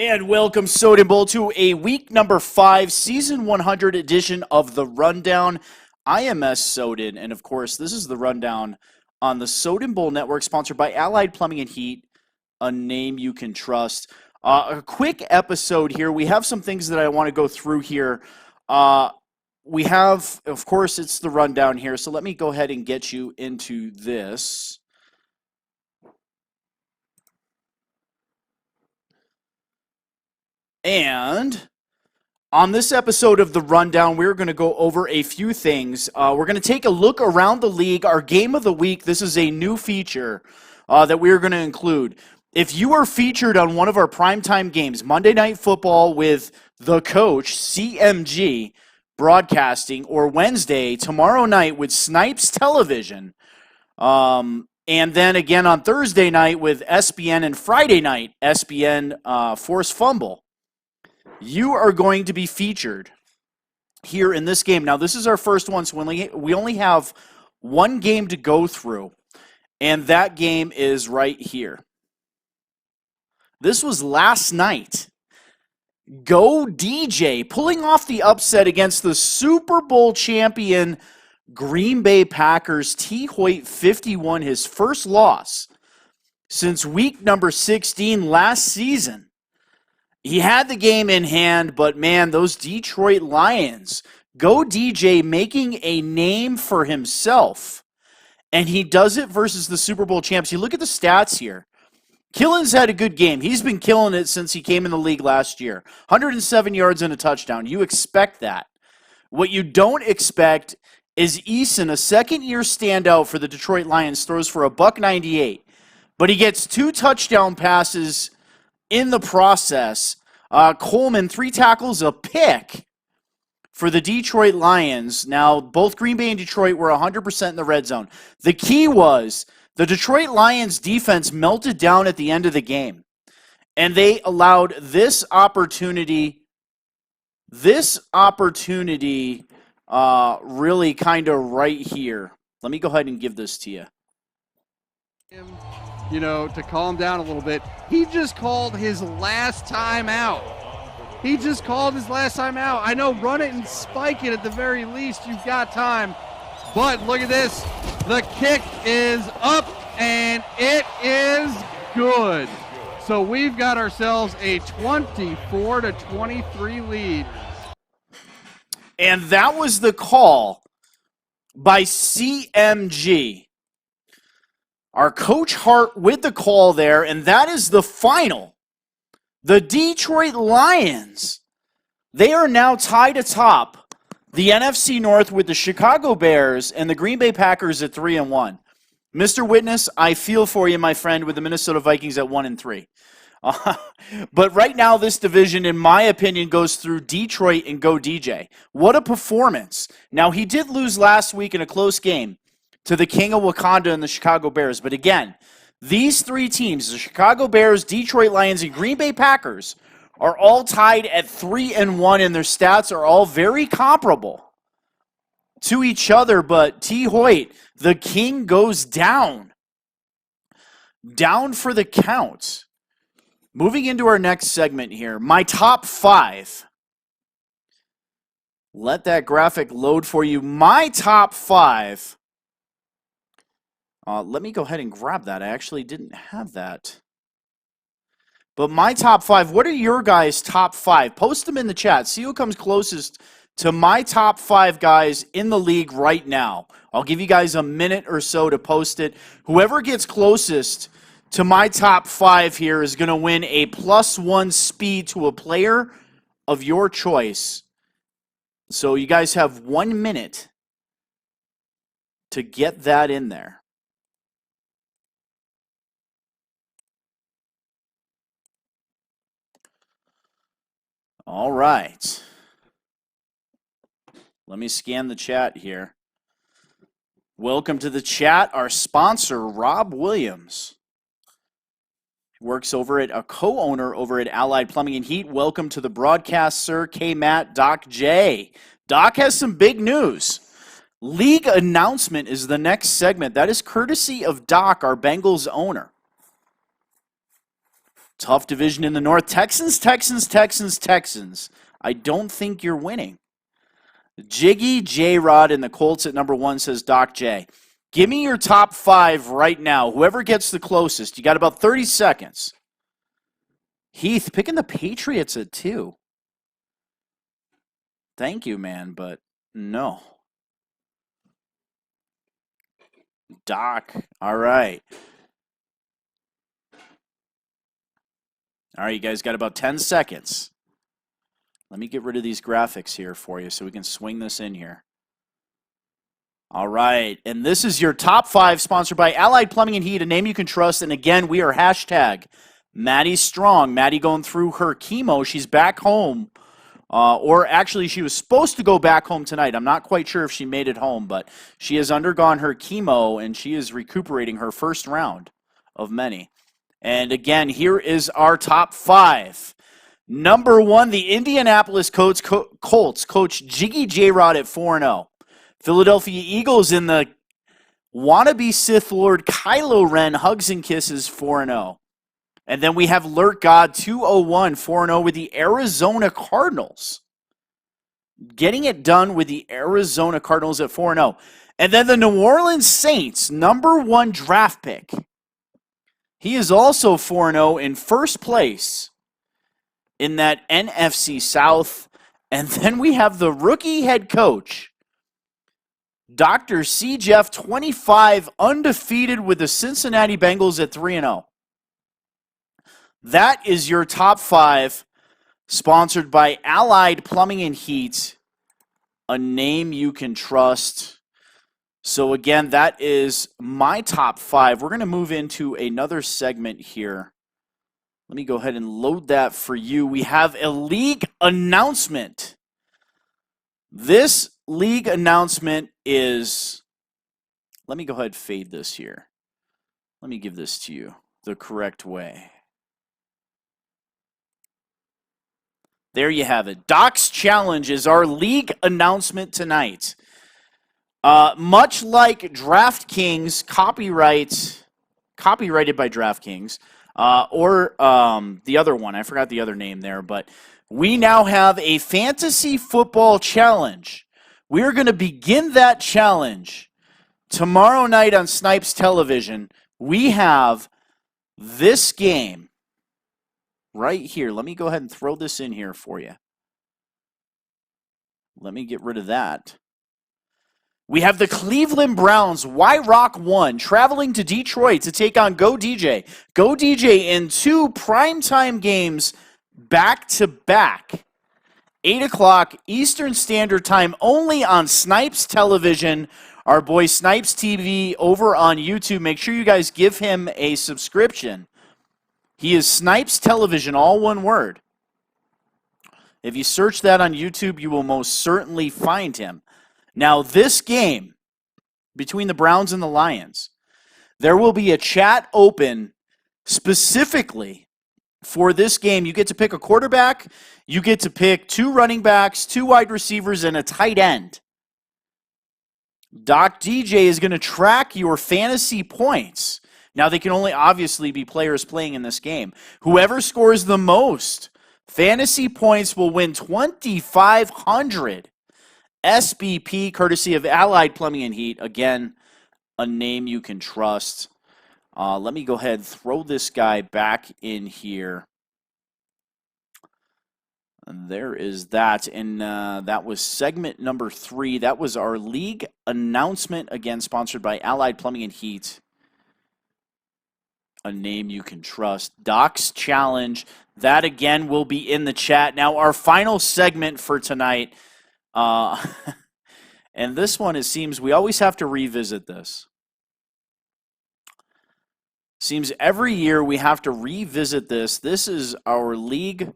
And welcome, Soden Bowl, to a week number 5, season 100 edition of The Rundown. I am Soden, and of course, this is The Rundown on the Soden Bowl Network, sponsored by Allied Plumbing and Heat, a name you can trust. A quick episode here. We have some things that I want to go through here. We have, of course, it's The Rundown here, so let me go ahead and get you into this. And on this episode of The Rundown, we're going to go over a few things. We're going to take a look around the league. Our game of the week, this is a new feature that we're going to include. If you are featured on one of our primetime games, Monday Night Football with the coach, CMG, broadcasting, or Wednesday, tomorrow night with Snipes Television, and then again on Thursday night with SBN, and Friday night, SBN Force Fumble, you are going to be featured here in this game. Now, this is our first one, so we only have one game to go through, and that game is right here. This was last night. Go DJ, pulling off the upset against the Super Bowl champion Green Bay Packers. T. Hoyt, 51, his first loss since week number 16 last season. He had the game in hand, but man, those Detroit Lions, Go DJ making a name for himself. And he does it versus the Super Bowl champs. You look at the stats here. Killen's had a good game. He's been killing it since he came in the league last year. 107 yards and a touchdown. You expect that. What you don't expect is Eason, a second-year standout for the Detroit Lions, throws for $198. But he gets 2 touchdown passes in the process. Coleman, 3 tackles, a pick for the Detroit Lions. Now, both Green Bay and Detroit were 100% in the red zone. The key was the Detroit Lions defense melted down at the end of the game, and they allowed this opportunity really kind of right here. Let me go ahead and give this to you. You know, to calm down a little bit. He just called his last time out. I know, run it and spike it at the very least. You've got time. But look at this. The kick is up, and it is good. So we've got ourselves a 24-23 lead. And that was the call by CMG. Our Coach Hart with the call there, and that is the final. The Detroit Lions, they are now tied atop the NFC North with the Chicago Bears and the Green Bay Packers at 3-1. Mr. Witness, I feel for you, my friend, with the Minnesota Vikings at 1-3. But right now, this division, in my opinion, goes through Detroit and Go DJ. What a performance. Now, he did lose last week in a close game to the King of Wakanda and the Chicago Bears. But again, these 3 teams, the Chicago Bears, Detroit Lions, and Green Bay Packers, are all tied at 3-1, and their stats are all very comparable to each other. But T. Hoyt, the king, goes down. Down for the count. Moving into our next segment here, my top 5. Let that graphic load for you. My top 5. Let me go ahead and grab that. I actually didn't have that. But my top 5, what are your guys' top 5? Post them in the chat. See who comes closest to my top 5 guys in the league right now. I'll give you guys a minute or so to post it. Whoever gets closest to my top 5 here is going to win a +1 speed to a player of your choice. So you guys have 1 minute to get that in there. All right. Let me scan the chat here. Welcome to the chat, our sponsor, Rob Williams. Works over at a co-owner over at Allied Plumbing and Heat. Welcome to the broadcast, sir. K-Matt, Doc J. Doc has some big news. League announcement is the next segment. That is courtesy of Doc, our Bengals owner. Tough division in the North. Texans, Texans, Texans, Texans. I don't think you're winning. Jiggy J-Rod in the Colts at number 1, says Doc J. Give me your top 5 right now. Whoever gets the closest. You got about 30 seconds. Heath picking the Patriots at 2. Thank you, man, but no. Doc, all right. All right, you guys got about 10 seconds. Let me get rid of these graphics here for you so we can swing this in here. All right, and this is your top 5 sponsored by Allied Plumbing and Heat, a name you can trust. And again, we are hashtag Maddie Strong. Maddie going through her chemo. She's back home. Or actually, she was supposed to go back home tonight. I'm not quite sure if she made it home, but she has undergone her chemo, and she is recuperating her first round of many. And again, here is our top 5. Number 1, the Indianapolis Colts, Coach Jiggy J-Rod at 4-0. Philadelphia Eagles in the wannabe Sith Lord Kylo Ren hugs and kisses 4-0. And then we have Lurk God 201, 4-0 with the Arizona Cardinals. Getting it done with the Arizona Cardinals at 4-0. And then the New Orleans Saints, number 1 draft pick. He is also 4-0 in first place in that NFC South. And then we have the rookie head coach, Dr. C. Jeff, 25, undefeated with the Cincinnati Bengals at 3-0. That is your top 5, sponsored by Allied Plumbing and Heat, a name you can trust. So again, that is my top 5. We're going to move into another segment here. Let me go ahead and load that for you. We have a league announcement. This league announcement is, let me go ahead and fade this here. Let me give this to you the correct way. There you have it. Doc's Challenge is our league announcement tonight. Much like DraftKings copyrighted by DraftKings, or the other one, I forgot the other name there, but we now have a fantasy football challenge. We're going to begin that challenge tomorrow night on Snipes Television. We have this game right here. Let me go ahead and throw this in here for you. Let me get rid of that. We have the Cleveland Browns, Y-Rock 1, traveling to Detroit to take on Go DJ. Go DJ in 2 primetime games back-to-back. 8 o'clock Eastern Standard Time, only on Snipes Television. Our boy Snipes TV over on YouTube. Make sure you guys give him a subscription. He is Snipes Television, all one word. If you search that on YouTube, you will most certainly find him. Now, this game between the Browns and the Lions, there will be a chat open specifically for this game. You get to pick a quarterback, you get to pick 2 running backs, 2 wide receivers, and a tight end. Doc DJ is going to track your fantasy points. Now, they can only obviously be players playing in this game. Whoever scores the most fantasy points will win $2,500 SBP, courtesy of Allied Plumbing and Heat. Again, a name you can trust. Let me go ahead and throw this guy back in here. And there is that. And that was segment number 3. That was our league announcement, again, sponsored by Allied Plumbing and Heat. A name you can trust. Doc's Challenge. That, again, will be in the chat. Now, our final segment for tonight. And this one, it seems we always have to revisit this. Seems every year we have to revisit this. This is our league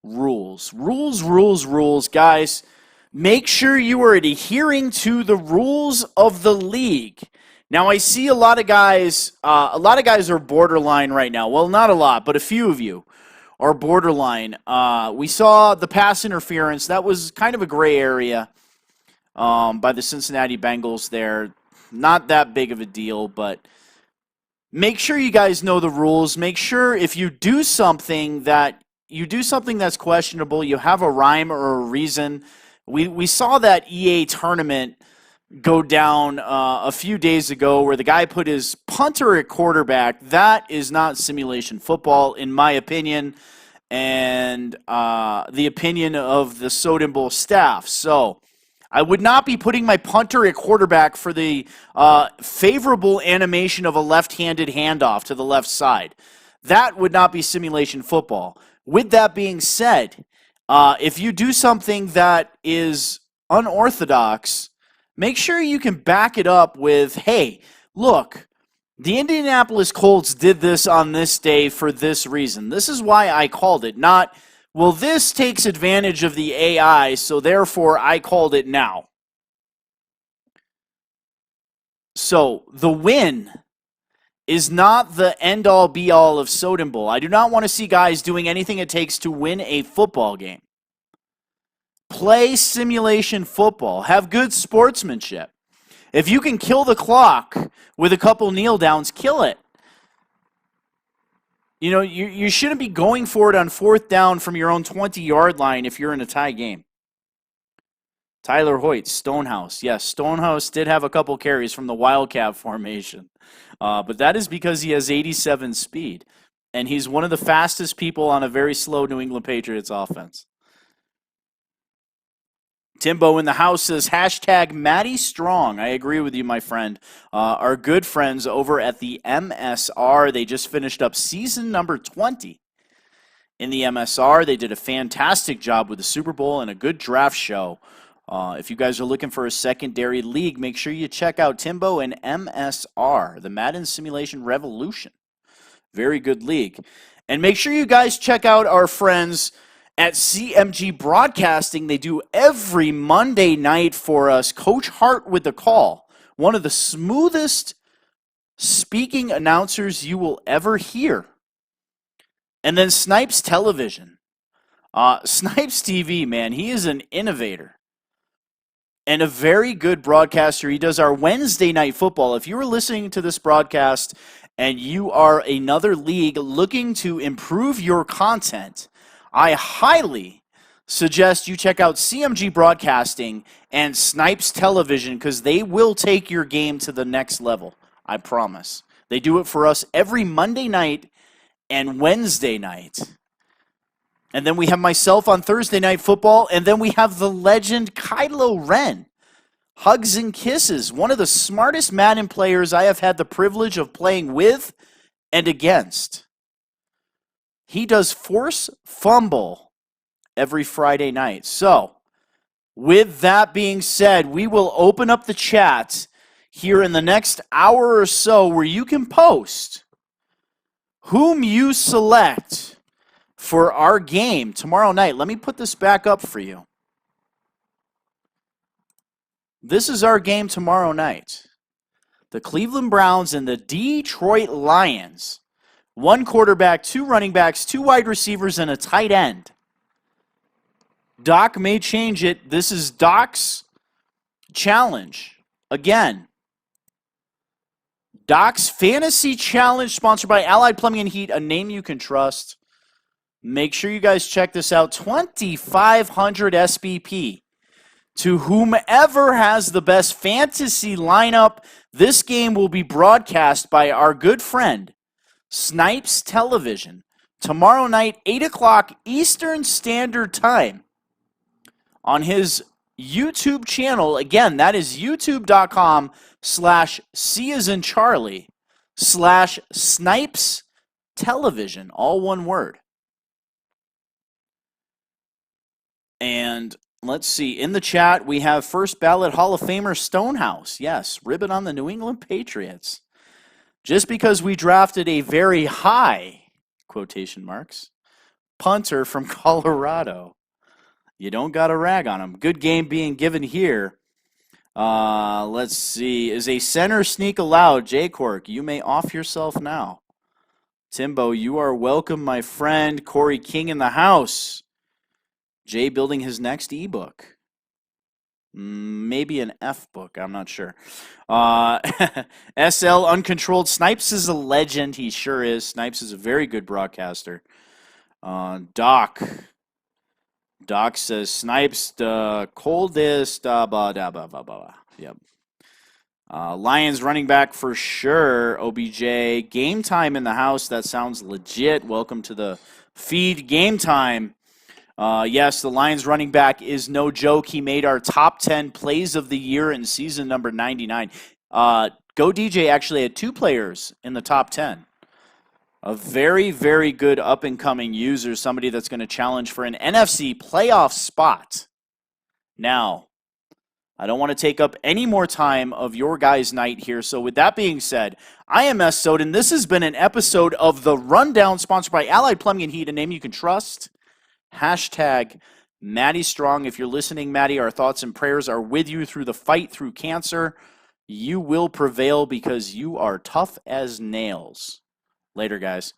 rules. Rules. Guys, make sure you are adhering to the rules of the league. Now, I see a lot of guys are borderline right now. Well, not a lot, but a few of you are borderline. We saw the pass interference. That was kind of a gray area by the Cincinnati Bengals there. Not that big of a deal, but make sure you guys know the rules. Make sure if you do something that's questionable, you have a rhyme or a reason. We saw that EA tournament go down a few days ago where the guy put his punter at quarterback. That is not simulation football, in my opinion, and the opinion of the Soden Bowl staff. So I would not be putting my punter at quarterback for the favorable animation of a left-handed handoff to the left side. That would not be simulation football. With that being said, if you do something that is unorthodox, make sure you can back it up with, hey, look, the Indianapolis Colts did this on this day for this reason. This is why I called it, not, well, this takes advantage of the AI, so therefore I called it now. So the win is not the end-all, be-all of Soden Bowl. I do not want to see guys doing anything it takes to win a football game. Play simulation football. Have good sportsmanship. If you can kill the clock with a couple kneel downs, kill it. You know, you shouldn't be going for it on 4th down from your own 20-yard line if you're in a tie game. Tyler Hoyt, Stonehouse. Yes, Stonehouse did have a couple carries from the Wildcat formation. But that is because he has 87 speed. And he's one of the fastest people on a very slow New England Patriots offense. Timbo in the house says, hashtag Matty Strong. I agree with you, my friend. Our good friends over at the MSR, they just finished up season number 20 in the MSR. They did a fantastic job with the Super Bowl and a good draft show. If you guys are looking for a secondary league, make sure you check out Timbo and MSR, the Madden Simulation Revolution. Very good league. And make sure you guys check out our friends at CMG Broadcasting. They do every Monday night for us. Coach Hart with the call. One of the smoothest speaking announcers you will ever hear. And then Snipes Television. Snipes TV, man, he is an innovator and a very good broadcaster. He does our Wednesday night football. If you are listening to this broadcast and you are another league looking to improve your content, I highly suggest you check out CMG Broadcasting and Snipes Television because they will take your game to the next level. I promise. They do it for us every Monday night and Wednesday night. And then we have myself on Thursday Night Football, and then we have the legend Kylo Ren. Hugs and kisses. One of the smartest Madden players I have had the privilege of playing with and against. He does Force Fumble every Friday night. So, with that being said, we will open up the chat here in the next hour or so where you can post whom you select for our game tomorrow night. Let me put this back up for you. This is our game tomorrow night. The Cleveland Browns and the Detroit Lions. 1 quarterback, 2 running backs, 2 wide receivers, and a tight end. Doc may change it. This is Doc's challenge. Again, Doc's Fantasy Challenge, sponsored by Allied Plumbing and Heat, a name you can trust. Make sure you guys check this out. 2,500 SBP to whomever has the best fantasy lineup. This game will be broadcast by our good friend, Snipes Television, tomorrow night, 8 o'clock Eastern Standard Time on his YouTube channel. Again, that is youtube.com/C as in Charlie /Snipes Television, all one word. And let's see, in the chat, we have first ballot Hall of Famer Stonehouse. Yes, ribbon on the New England Patriots. Just because we drafted a very high, quotation marks, punter from Colorado, you don't got to rag on him. Good game being given here. Let's see, is a center sneak allowed? J-Cork, you may off yourself now. Timbo, you are welcome, my friend. Corey King in the house. Jay building his next ebook. Maybe an F book. I'm not sure. SL Uncontrolled. Snipes is a legend. He sure is. Snipes is a very good broadcaster. Doc. Doc says Snipes the coldest. Yep. Lions running back for sure. OBJ. Game time in the house. That sounds legit. Welcome to the feed. Game time. Yes, the Lions running back is no joke. He made our top 10 plays of the year in season number 99. Go DJ actually had 2 players in the top 10. A very, very good up-and-coming user, somebody that's going to challenge for an NFC playoff spot. Now, I don't want to take up any more time of your guys' night here. So with that being said, I am S. Soden. This has been an episode of The Rundown, sponsored by Allied Plumbing and Heat, a name you can trust. Hashtag Maddie Strong. If you're listening, Maddie, our thoughts and prayers are with you through the fight through cancer. You will prevail because you are tough as nails. Later, guys.